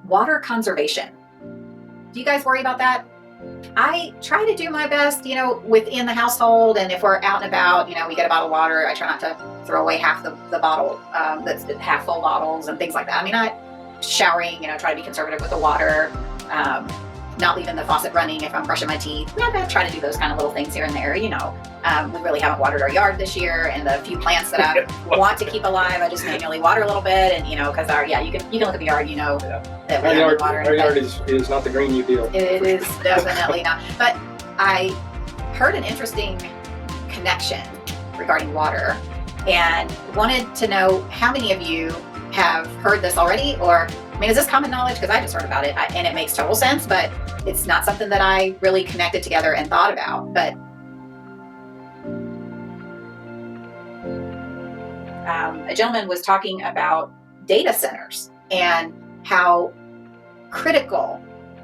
water conservation. Do you guys worry about that? I try to do my best, within the household. And if we're out and about, we get a bottle of water. I try not to throw away half the bottle, that's half full bottles and things like that. I mean, showering, try to be conservative with the water, not leaving the faucet running if I'm brushing my teeth. I try to do those kind of little things here and there. We really haven't watered our yard this year, and the few plants that I want to keep alive, I just manually water a little bit. And you can look at the yard, that we have watering. Our yard is not the green New Deal. It is definitely not. But I heard an interesting connection regarding water, and wanted to know how many of you have heard this already, or is this common knowledge? Because I just heard about it, and it makes total sense, but it's not something that I really connected together and thought about. But a gentleman was talking about data centers and how critical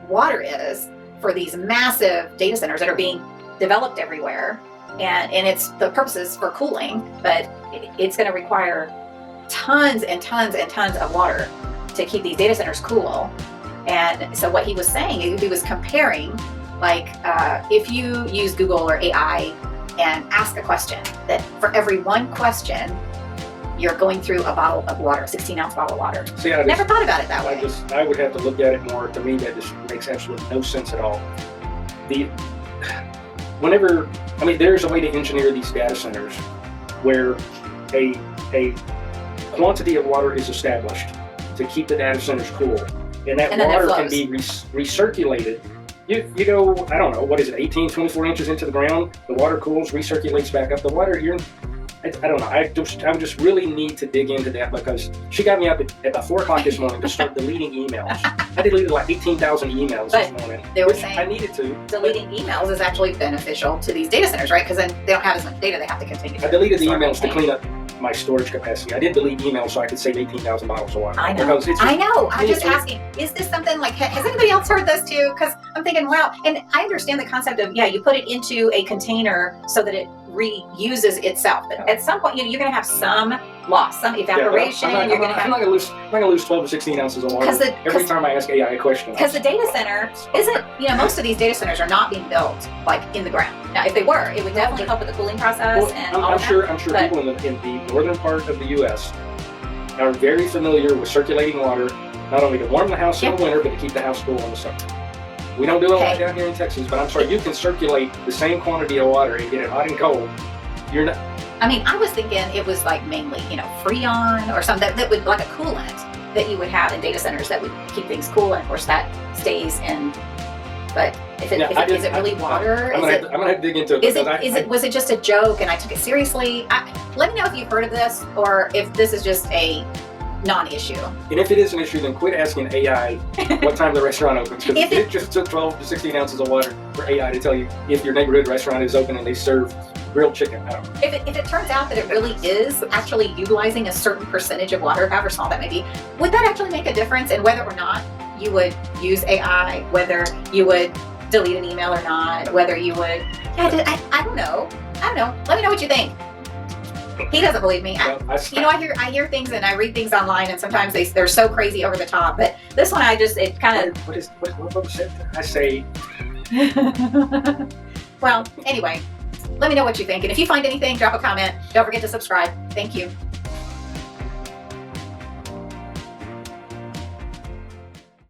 water is for these massive data centers that are being developed everywhere. And it's the purposes for cooling, but it's going to require tons and tons and tons of water to keep these data centers cool. And so what he was saying, he was comparing, if you use Google or AI and ask a question, that for every one question, you're going through a bottle of water, 16-ounce bottle of water. See, Never thought about it that way. I would have to look at it more. To me, that just makes absolutely no sense at all. There's a way to engineer these data centers where a quantity of water is established to keep the data centers cool, and that water can be recirculated. You go, I don't know, what is it, 18, 24 inches into the ground, the water cools, recirculates back up. The water, I don't know. I just really need to dig into that, because she got me up at about 4 o'clock this morning to start deleting emails. I deleted like 18,000 emails this morning. They were saying I needed to. Deleting emails is actually beneficial to these data centers, right? Because then they don't have as much data they have to continue. I deleted the emails to clean up my storage capacity. I did delete emails so I could save 18,000 bottles of water. I know. I'm just asking, is this something has anybody else heard this too? Because I'm thinking, wow. And I understand the concept of, you put it into a container so that it reuses itself. But at some point, you're going to have some loss, some evaporation. I'm not going to lose 12 to 16 ounces of water every time I ask AI a question. Because the data center isn't, most of these data centers are not being built in the ground. Now, if they were, it would definitely help with the cooling process. I'm sure people in the northern part of the U.S. are very familiar with circulating water, not only to warm the house in the winter, but to keep the house cool in the summer. We don't do it a lot down here in Texas, but I'm sorry, you can circulate the same quantity of water and get it hot and cold. You're not. I was thinking it was mainly, Freon or something that would, like a coolant that you would have in data centers that would keep things cool, and of course that stays in. But is it really water? I'm gonna have to dig into it. Was it just a joke and I took it seriously? Let me know if you've heard of this, or if this is just a non-issue. And if it is an issue, then quit asking AI what time the restaurant opens, because it just took 12 to 16 ounces of water for AI to tell you if your neighborhood restaurant is open and they serve grilled chicken. I don't know. If it turns out that it really is actually utilizing a certain percentage of water, however small that may be, would that actually make a difference in whether or not you would use AI, whether you would delete an email or not, whether you would, I don't know. Let me know what you think. He doesn't believe me. I hear things and I read things online, and sometimes they're so crazy over the top. But this one, it kind of. What was it? I say. Well, anyway, let me know what you think, and if you find anything, drop a comment. Don't forget to subscribe. Thank you.